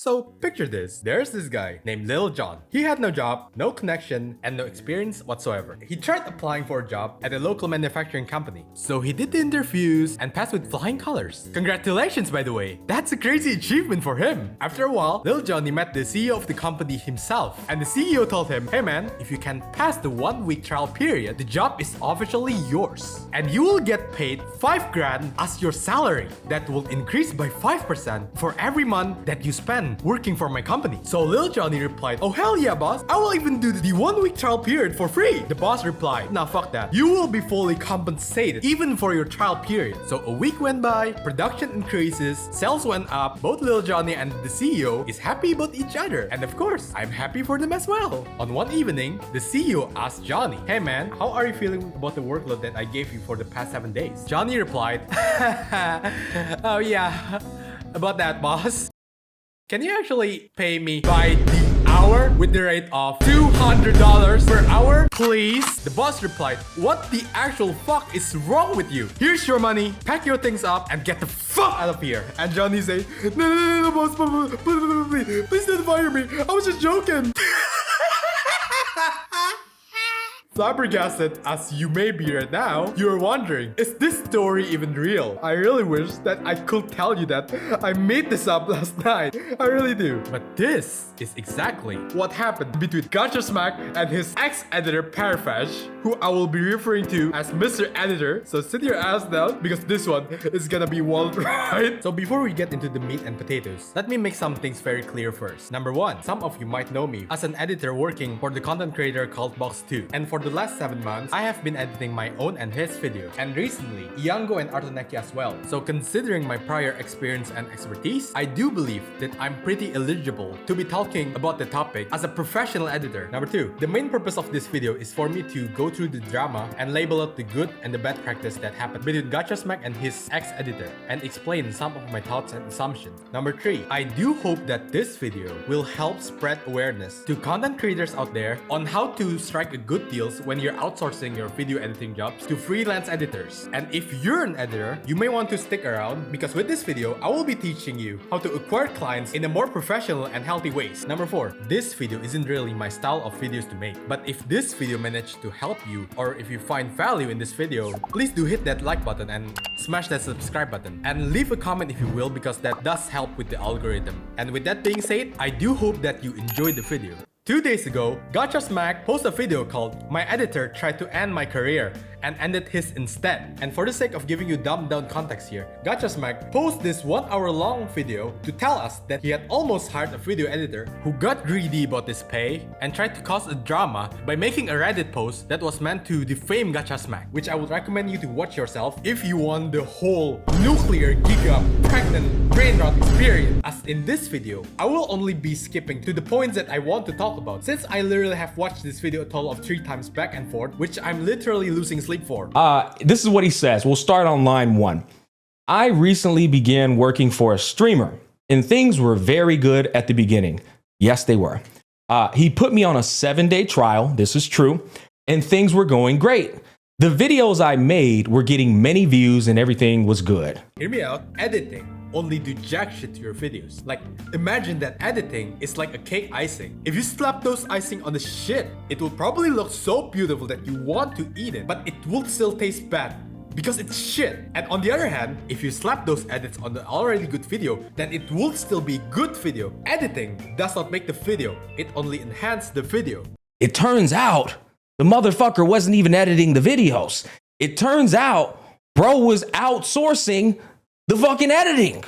So picture this, there's this guy named Lil John. He had no job, no connection, and no experience whatsoever. He tried applying for a job at a local manufacturing company. So he did the interviews and passed with flying colors. Congratulations, by the way. That's a crazy achievement for him. After a while, Lil Johnny met the CEO of the company himself. And the CEO told him, hey man, if you can pass the 1-week trial period, the job is officially yours. And you will get paid 5 grand as your salary. That will increase by 5% for every month that you spend working for my company. So Lil Johnny replied, oh hell yeah boss, I will even do the 1-week trial period for free. The boss replied, nah fuck that. You will be fully compensated even for your trial period. So a week went by, production increases, sales went up, both Lil Johnny and the CEO is happy about each other. And of course, I'm happy for them as well. On one evening, the CEO asked Johnny, hey man, how are you feeling about the workload that I gave you for the past 7 days? Johnny replied, oh yeah, about that boss. Can you actually pay me by the hour with the rate of $200 per hour, please? The boss replied, what the actual fuck is wrong with you? Here's your money, pack your things up, and get the fuck out of here. And Johnny said, no, boss, please don't fire me. I was just joking. Flabbergasted as you may be right now, you're wondering, is this story even real? I really wish that I could tell you that I made this up last night. I really do. But this is exactly what happened between Gacha Smack and his ex-editor Parafesh, who I will be referring to as Mr. Editor. So sit your ass down because this one is gonna be wild, right? So before we get into the meat and potatoes, let me make some things very clear first. Number one, some of you might know me as an editor working for the content creator called Box2. And for the last 7 months, I have been editing my own and his videos, and recently, Iango and Artonecy as well. So considering my prior experience and expertise, I do believe that I'm pretty eligible to be talking about the topic as a professional editor. Number two, the main purpose of this video is for me to go through the drama and label out the good and the bad practice that happened between Gacha Smack and his ex-editor, and explain some of my thoughts and assumptions. Number three, I do hope that this video will help spread awareness to content creators out there on how to strike a good deals when you're outsourcing your video editing jobs to freelance editors. And if you're an editor, you may want to stick around because with this video, I will be teaching you how to acquire clients in a more professional and healthy ways. Number four, this video isn't really my style of videos to make, but if this video managed to help you or if you find value in this video, please do hit that like button and smash that subscribe button and leave a comment if you will, because that does help with the algorithm. And with that being said, I do hope that you enjoyed the video. 2 days ago, Gacha Smack posted a video called "My Editor Tried to End My Career" and ended his instead. And for the sake of giving you dumbed down context here, Gacha Smack posted this 1 hour long video to tell us that he had almost hired a video editor who got greedy about his pay and tried to cause a drama by making a Reddit post that was meant to defame Gacha Smack, which I would recommend you to watch yourself if you want the whole nuclear giga pregnant brain rot experience. As in this video, I will only be skipping to the points that I want to talk about, since I literally have watched this video a total of 3 times back and forth, which I'm literally losing sleep for. This is what he says. We'll start on line 1. I recently began working for a streamer, and things were very good at the beginning. Yes, they were. He put me on a 7-day trial. This is true. And things were going great. The videos I made were getting many views and everything was good. Hear me out. Editing only do jack shit to your videos. Like, imagine that editing is like a cake icing. If you slap those icing on the shit, it will probably look so beautiful that you want to eat it, but it will still taste bad because it's shit. And on the other hand, if you slap those edits on the already good video, then it will still be good video. Editing does not make the video, it only enhances the video. It turns out the motherfucker wasn't even editing the videos. It turns out bro was outsourcing the fucking editing.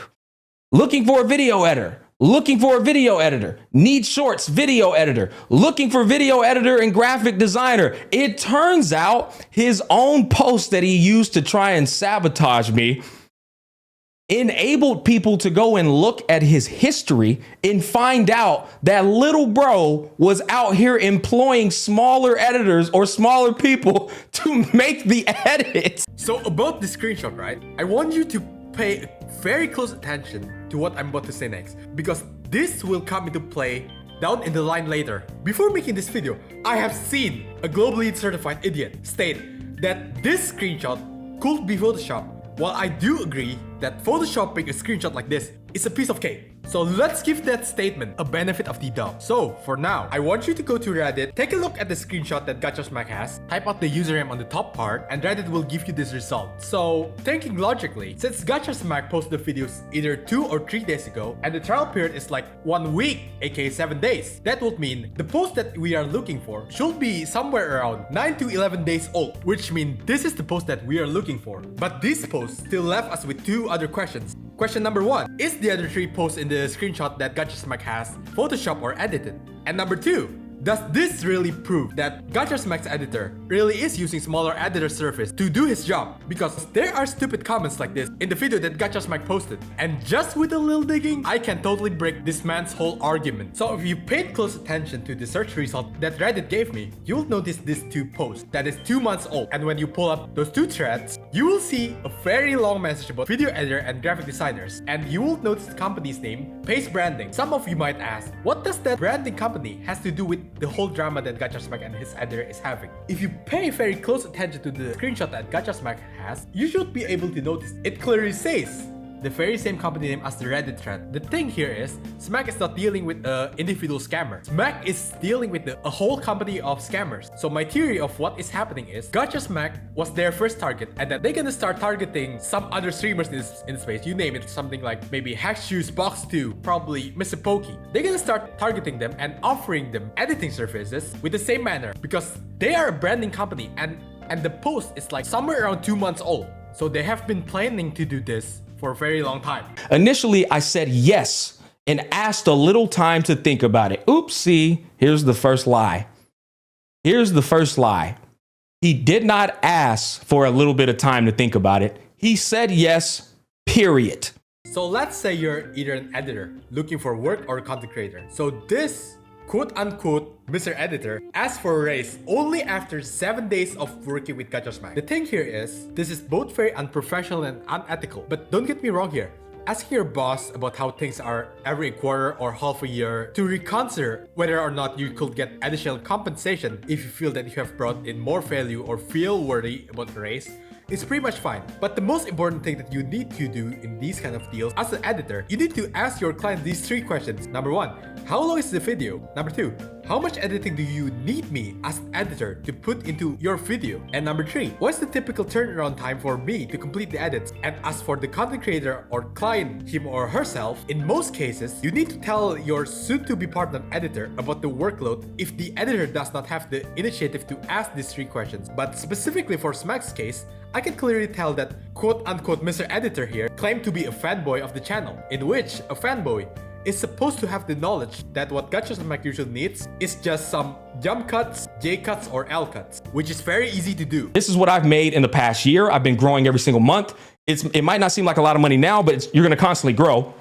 Looking for a video editor. Looking for a video editor. Need shorts, video editor. Looking for video editor and graphic designer. It turns out his own post that he used to try and sabotage me enabled people to go and look at his history and find out that little bro was out here employing smaller editors or smaller people to make the edits. So about the screenshot, right? I want you to pay very close attention to what I'm about to say next, because this will come into play down in the line later. Before making this video, I have seen a globally certified idiot state that this screenshot could be Photoshop. While I do agree that photoshopping a screenshot like this is a piece of cake, So let's give that statement a benefit of the doubt. So for now, I want you to go to Reddit, take a look at the screenshot that GachaSmack has, type out the username on the top part, and Reddit will give you this result. So thinking logically, since GachaSmack posted the videos either 2 or 3 days ago, and the trial period is like 1 week, aka 7 days, that would mean the post that we are looking for should be somewhere around 9 to 11 days old, which means this is the post that we are looking for. But this post still left us with 2 other questions. Question number 1, is the other 3 posts in the screenshot that GachaSmack has Photoshop or edited? And number 2, does this really prove that GachaSmack's editor really is using smaller editor surface to do his job? Because there are stupid comments like this in the video that GachaSmack posted. And just with a little digging, I can totally break this man's whole argument. So if you paid close attention to the search result that Reddit gave me, you'll notice these 2 posts that is 2 months old. And when you pull up those 2 threads, you will see a very long message about video editor and graphic designers. And you will notice the company's name, Pace Branding. Some of you might ask, what does that branding company has to do with the whole drama that GachaSmack and his editor is having? If you pay very close attention to the screenshot that GachaSmack has, you should be able to notice it clearly says the very same company name as the Reddit thread. The thing here is, Smack is not dealing with an individual scammer. Smack is dealing with a whole company of scammers. So my theory of what is happening is, GachaSmack was their first target, and that they're gonna start targeting some other streamers in the space. You name it, something like maybe Hackshoes, Box2, probably Mr. Pokey. They're gonna start targeting them and offering them editing services with the same manner, because they are a branding company, and the post is like somewhere around 2 months old. So they have been planning to do this for a very long time. Initially, I said yes and asked a little time to think about it. Oopsie, here's the first lie. Here's the first lie. He did not ask for a little bit of time to think about it. He said yes, period. So let's say you're either an editor looking for work or a content creator. So this quote-unquote Mr. Editor asked for a raise only after 7 days of working with GachaSmack. The thing here is, this is both very unprofessional and unethical. But don't get me wrong here. Asking your boss about how things are every quarter or half a year to reconsider whether or not you could get additional compensation if you feel that you have brought in more value or feel worthy about a raise, it's pretty much fine. But the most important thing that you need to do in these kind of deals as an editor, you need to ask your client these 3 questions. Number 1, how long is the video? Number 2, how much editing do you need me as an editor to put into your video? And number 3, what's the typical turnaround time for me to complete the edits? And as for the content creator or client, him or herself, in most cases, you need to tell your soon-to-be partner editor about the workload if the editor does not have the initiative to ask these 3 questions. But specifically for Smack's case, I can clearly tell that quote-unquote Mr. Editor here claimed to be a fanboy of the channel, in which a fanboy is supposed to have the knowledge that what GachaSmack usually needs is just some jump cuts, J cuts, or L cuts, which is very easy to do. This is what I've made in the past year. I've been growing every single month. It might not seem like a lot of money now, but you're gonna constantly grow.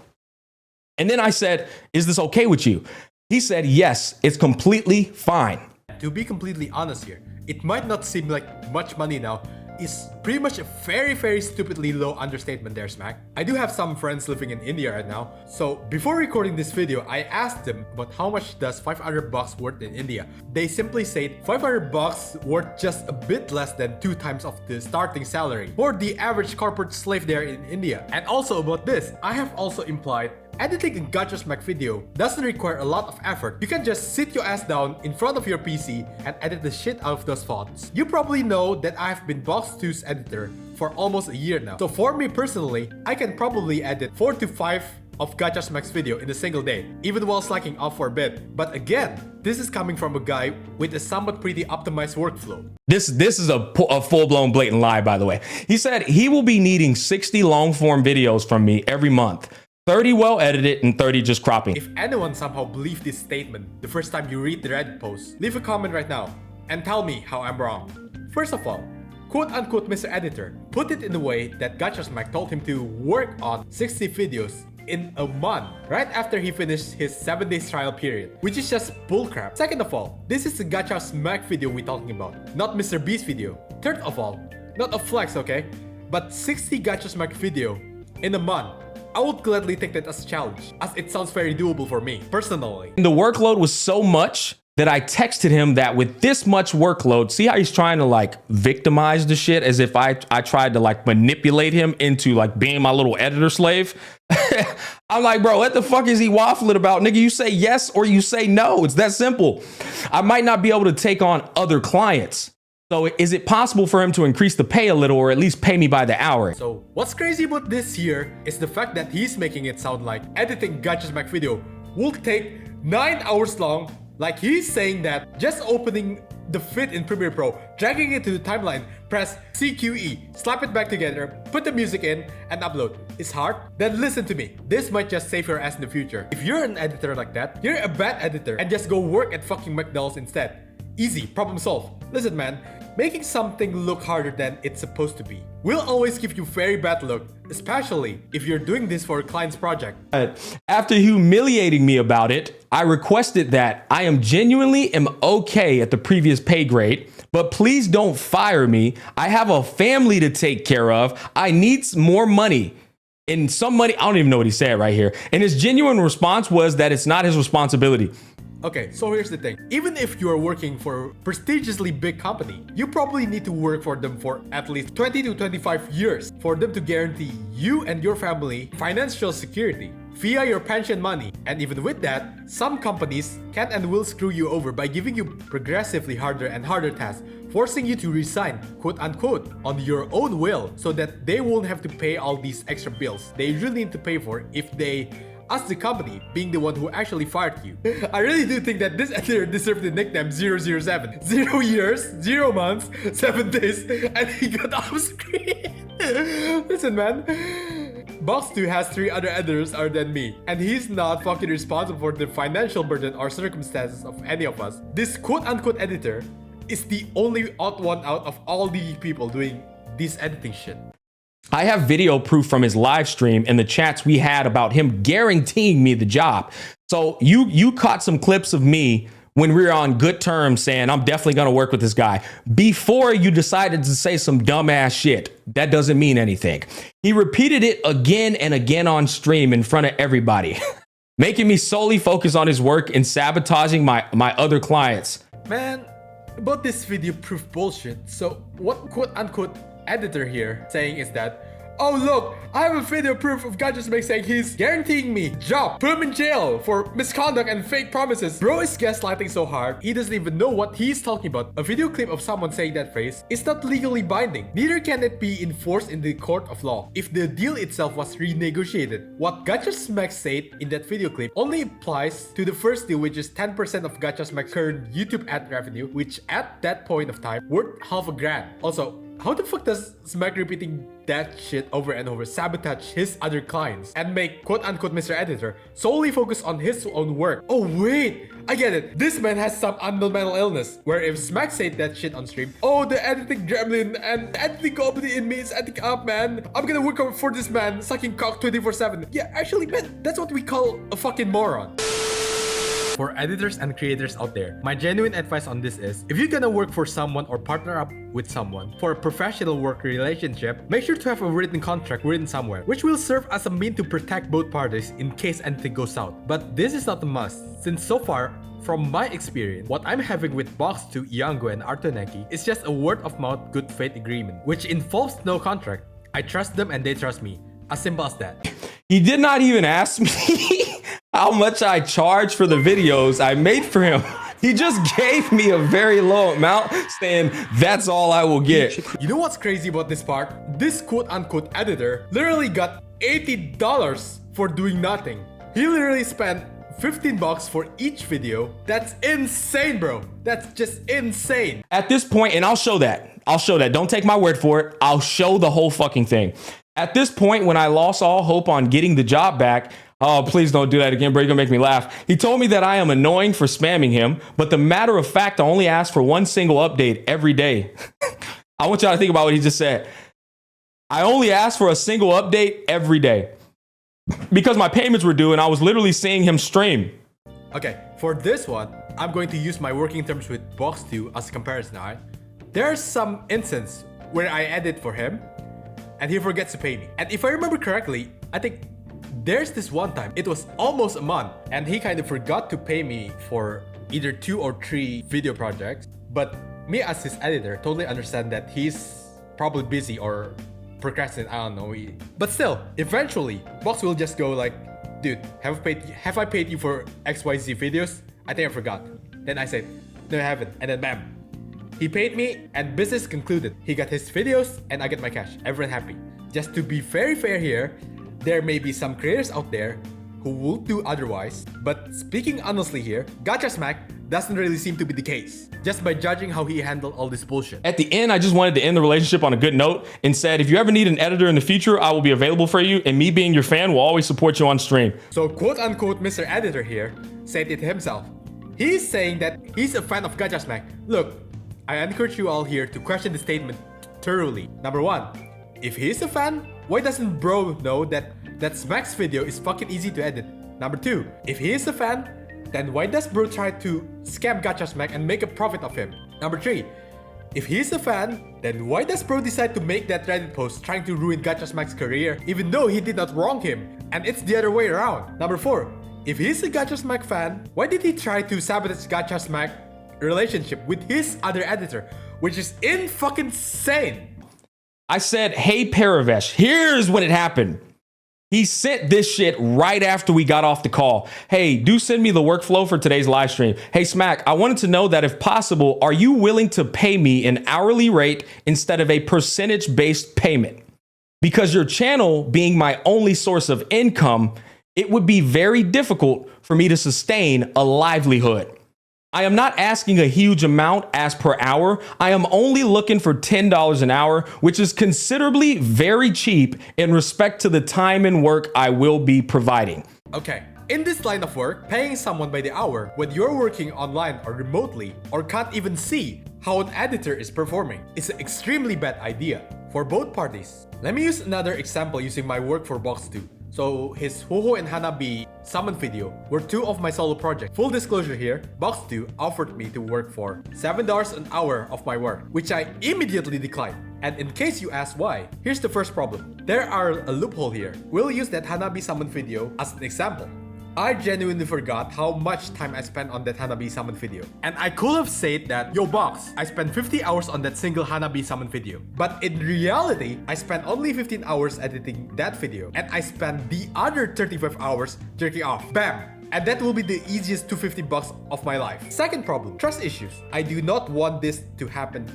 And then I said, is this okay with you? He said, yes, it's completely fine. To be completely honest here, it might not seem like much money now, is pretty much a very, very stupidly low understatement there, Smack. I do have some friends living in India right now, so before recording this video, I asked them about how much does 500 bucks worth in India. They simply said 500 bucks worth just a bit less than 2 times of the starting salary for the average corporate slave there in India. And also about this, I have also implied editing a GachaSmack video doesn't require a lot of effort. You can just sit your ass down in front of your PC and edit the shit out of those fonts. You probably know that I've been Box2's editor for almost a year now. So for me personally, I can probably edit 4 to 5 of GachaSmack's video in a single day, even while slacking off for a bit. But again, this is coming from a guy with a somewhat pretty optimized workflow. This is a full-blown blatant lie, by the way. He said he will be needing 60 long-form videos from me every month. 30 well edited and 30 just cropping. If anyone somehow believed this statement the first time you read the Reddit post, leave a comment right now and tell me how I'm wrong. First of all, quote-unquote Mr. Editor put it in the way that GachaSmack told him to work on 60 videos in a month right after he finished his 7 days trial period, which is just bullcrap. Second of all, this is the GachaSmack video we're talking about, not Mr. Beast video. Third of all, not a flex, okay? But 60 GachaSmack video in a month, I would gladly take that as a challenge, as it sounds very doable for me, personally. The workload was so much that I texted him that with this much workload, see how he's trying to like victimize the shit as if I tried to like manipulate him into like being my little editor slave. I'm like, bro, what the fuck is he waffling about? Nigga, you say yes or you say no. It's that simple. I might not be able to take on other clients. So is it possible for him to increase the pay a little or at least pay me by the hour? So what's crazy about this here is the fact that he's making it sound like editing Gacha's Mac video will take 9 hours long. Like he's saying that just opening the fit in Premiere Pro, dragging it to the timeline, press CQE, slap it back together, put the music in, and upload is hard? Then listen to me. This might just save your ass in the future. If you're an editor like that, you're a bad editor and just go work at fucking McDonald's instead. Easy, problem solved. Listen man, making something look harder than it's supposed to be will always give you very bad luck, especially if you're doing this for a client's project. After humiliating me about it, I requested that I am genuinely okay at the previous pay grade, but please don't fire me. I have a family to take care of. I need more money. And some money, I don't even know what he said right here. And his genuine response was that it's not his responsibility. Okay, so here's the thing. Even if you are working for a prestigiously big company, you probably need to work for them for at least 20 to 25 years for them to guarantee you and your family financial security via your pension money. And even with that, some companies can and will screw you over by giving you progressively harder and harder tasks, forcing you to resign, quote unquote, on your own will so that they won't have to pay all these extra bills they really need to pay for if they us the company being the one who actually fired you. I really do think that this editor deserved the nickname 007. 0 years, 0 months, 7 days, and he got off screen. Listen man, Box2 has 3 other editors other than me, and he's not fucking responsible for the financial burden or circumstances of any of us. This quote-unquote editor is the only odd one out of all the people doing this editing shit. I have video proof from his live stream and the chats we had about him guaranteeing me the job. So you caught some clips of me when we were on good terms saying I'm definitely going to work with this guy before you decided to say some dumbass shit. That doesn't mean anything. He repeated it again and again on stream in front of everybody, making me solely focus on his work and sabotaging my other clients. Man, about this video proof bullshit. So what quote unquote editor here saying is that, oh look, I have a video proof of Gacha's Mac saying he's guaranteeing me job, put him in jail for misconduct and fake promises. Bro is gaslighting so hard, he doesn't even know what he's talking about. A video clip of someone saying that phrase is not legally binding. Neither can it be enforced in the court of law if the deal itself was renegotiated. What Gacha's Mac said in that video clip only applies to the first deal, which is 10% of Gacha's Mac's current YouTube ad revenue, which at that point of time worth half a grand. Also, how the fuck does Smack repeating that shit over and over sabotage his other clients and make quote-unquote Mr. Editor solely focus on his own work? Oh wait, I get it. This man has some unknown mental illness where if Smack said that shit on stream, oh the editing gremlin and the editing company in me is editing up man. I'm gonna work for this man sucking cock 24/7. Yeah, actually man, that's what we call a fucking moron. For editors and creators out there, my genuine advice on this is, if you're gonna work for someone or partner up with someone for a professional work relationship, make sure to have a written contract written somewhere, which will serve as a means to protect both parties in case anything goes south. But this is not a must, since so far, from my experience, what I'm having with Box2, Iango, and Artonecy is just a word-of-mouth good faith agreement, which involves no contract. I trust them and they trust me. As simple as that. He did not even ask me how much I charge for the videos I made for him. He just gave me a very low amount saying that's all I will get. You know what's crazy about this part? This quote-unquote editor literally got $80 for doing nothing. He literally spent $15 for each video. That's insane, bro. That's just insane. At this point, and I'll show that. Don't take my word for it. I'll show the whole fucking thing. At this point, when I lost all hope on getting the job back, oh, please don't do that again, bro. You're gonna make me laugh. He told me that I am annoying for spamming him, but the matter of fact, I only ask for one single update every day. I want y'all to think about what he just said. I only asked for a single update every day because my payments were due and I was literally seeing him stream. Okay, for this one, I'm going to use my working terms with Box2 as a comparison, alright? There's some instance where I edit for him and he forgets to pay me. And if I remember correctly, I think there's this one time, it was almost a month, and he kind of forgot to pay me for either 2 or 3 video projects. But me as his editor totally understand that he's probably busy or procrastinate, I don't know. But still, eventually, Box will just go like, dude, have I paid you for XYZ videos? I think I forgot. Then I said, no, I haven't. And then bam, he paid me and business concluded. He got his videos and I get my cash. Everyone happy. Just to be very fair here, there may be some creators out there who will do otherwise. But speaking honestly here, Gacha Smack doesn't really seem to be the case, just by judging how he handled all this bullshit. At the end, I just wanted to end the relationship on a good note and said, if you ever need an editor in the future, I will be available for you, and me being your fan will always support you on stream. So quote unquote Mr. Editor here said it himself. He's saying that he's a fan of Gacha Smack. Look, I encourage you all here to question the statement thoroughly. Number one, if he's a fan, why doesn't bro know that Smack's video is fucking easy to edit? Number two, if he is a fan, then why does bro try to scam Gacha Smack and make a profit of him? Number three, if he's a fan, then why does bro decide to make that Reddit post trying to ruin Gacha Smack's career even though he did not wrong him? And it's the other way around. Number four, if he's a Gacha Smack fan, why did he try to sabotage Gacha Smack relationship with his other editor, which is insane? I said, hey Paravesh, here's when it happened. He sent this shit right after we got off the call. Hey, do send me the workflow for today's live stream. Hey, Smack, I wanted to know that if possible, are you willing to pay me an hourly rate instead of a percentage-based payment? Because your channel being my only source of income, it would be very difficult for me to sustain a livelihood. I am not asking a huge amount as per hour. I am only looking for $10 an hour, which is considerably very cheap in respect to the time and work I will be providing. Okay, in this line of work, paying someone by the hour when you're working online or remotely or can't even see how an editor is performing is an extremely bad idea for both parties. Let me use another example using my work for Box2. So his Hoho and Hanabi summon video were two of my solo projects. Full disclosure here, Box2 offered me to work for $7 an hour of my work, which I immediately declined. And in case you ask why, here's the first problem. There are a loophole here. We'll use that Hanabi summon video as an example. I genuinely forgot how much time I spent on that Hanabi summon video. And I could have said that, yo Box, I spent 50 hours on that single Hanabi summon video. But in reality, I spent only 15 hours editing that video. And I spent the other 35 hours jerking off. Bam! And that will be the easiest $250 of my life. Second problem, trust issues. I do not want this to happen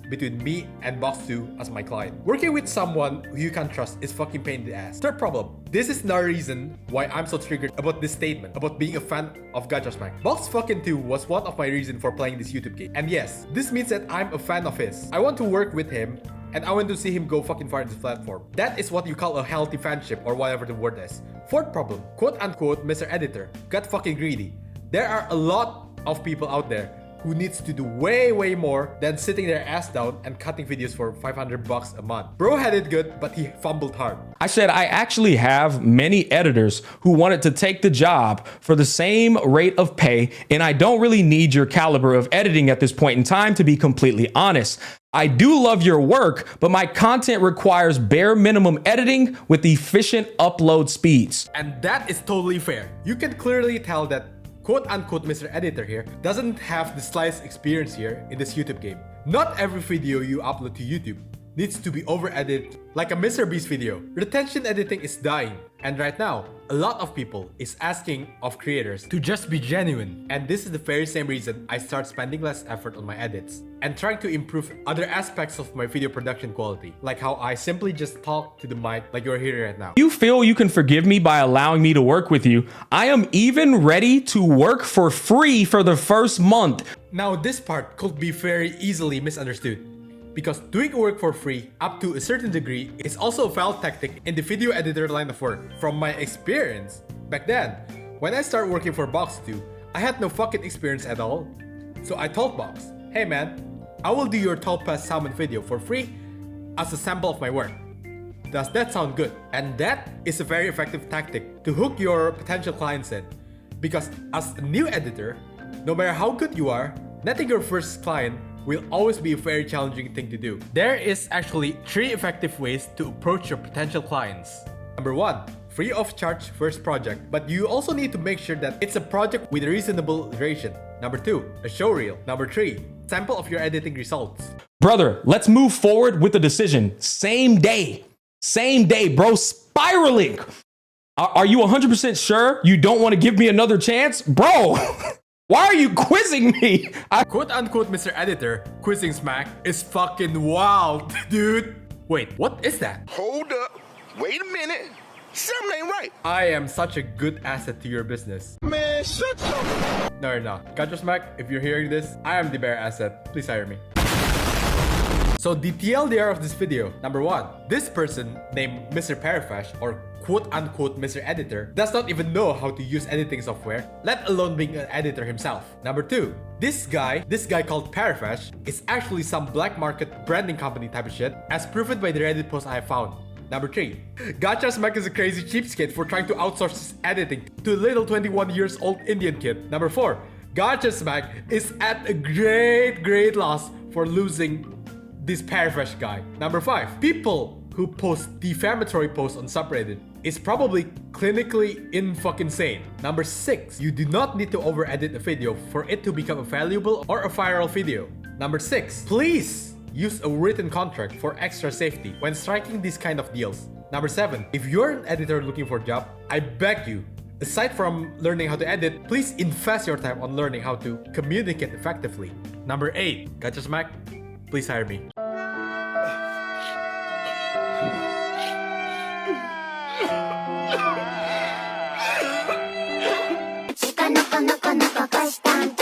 between me and Box2 as my client. Working with someone who you can't trust is fucking pain in the ass. Third problem, this is another reason why I'm so triggered about this statement about being a fan of Gacha Smack. Box2 was one of my reasons for playing this YouTube game. And yes, this means that I'm a fan of his. I want to work with him and I want to see him go fucking far in this platform. That is what you call a healthy fanship or whatever the word is. Fourth problem, quote unquote Mr. Editor got fucking greedy. There are a lot of people out there who needs to do way more than sitting their ass down and cutting videos for $500 a month. Bro had it good, but he fumbled hard. I said I actually have many editors who wanted to take the job for the same rate of pay, and I don't really need your caliber of editing at this point in time, to be completely honest. I do love your work, but my content requires bare minimum editing with efficient upload speeds. And that is totally fair. You can clearly tell that quote-unquote Mr. Editor here doesn't have the slightest experience here in this YouTube game. Not every video you upload to YouTube needs to be over-edited like a Mr. Beast video. Retention editing is dying, and right now, a lot of people is asking of creators to just be genuine. And this is the very same reason I start spending less effort on my edits and trying to improve other aspects of my video production quality, like how I simply just talk to the mic like you're here right now. You feel you can forgive me by allowing me to work with you? I am even ready to work for free for the first month. Now this part could be very easily misunderstood, because doing work for free up to a certain degree is also a valid tactic in the video editor line of work. From my experience, back then, when I started working for Box2, I had no fucking experience at all. So I told Box, hey man, I will do your 12+ summon video for free as a sample of my work. Does that sound good? And that is a very effective tactic to hook your potential clients in. Because as a new editor, no matter how good you are, netting your first client will always be a very challenging thing to do. There is actually 3 effective ways to approach your potential clients. Number 1, free of charge first project, but you also need to make sure that it's a project with a reasonable duration. Number 2, a show reel. Number 3, sample of your editing results. Brother, let's move forward with the decision. Same day. Same day, bro, spiraling. Are you 100% sure you don't want to give me another chance? Bro, why are you quizzing me? Quote unquote Mr. Editor quizzing Smack is fucking wild, dude. Wait, what is that? Hold up. Wait a minute. Something ain't right. I am such a good asset to your business. Man, shut up. No, you're not. Gacha Smack, if you're hearing this, I am the bear asset. Please hire me. So the TLDR of this video, number 1, this person named Mr. Parafash or quote-unquote Mr. Editor does not even know how to use editing software, let alone being an editor himself. Number 2, this guy called Parafash is actually some black market branding company type of shit, as proven by the Reddit post I have found. Number 3, Gacha Smack is a crazy cheapskate for trying to outsource his editing to a little 21 years old Indian kid. Number 4, Gacha Smack is at a great loss for losing this Parafash guy. Number 5, people who post defamatory posts on subreddit is probably clinically in-fucking-sane. Number 6, you do not need to over-edit a video for it to become a valuable or a viral video. Number 6, please use a written contract for extra safety when striking these kind of deals. Number 7, if you're an editor looking for a job, I beg you, aside from learning how to edit, please invest your time on learning how to communicate effectively. Number 8, Gacha Smack, please hire me. Chica no conozco, no conozco,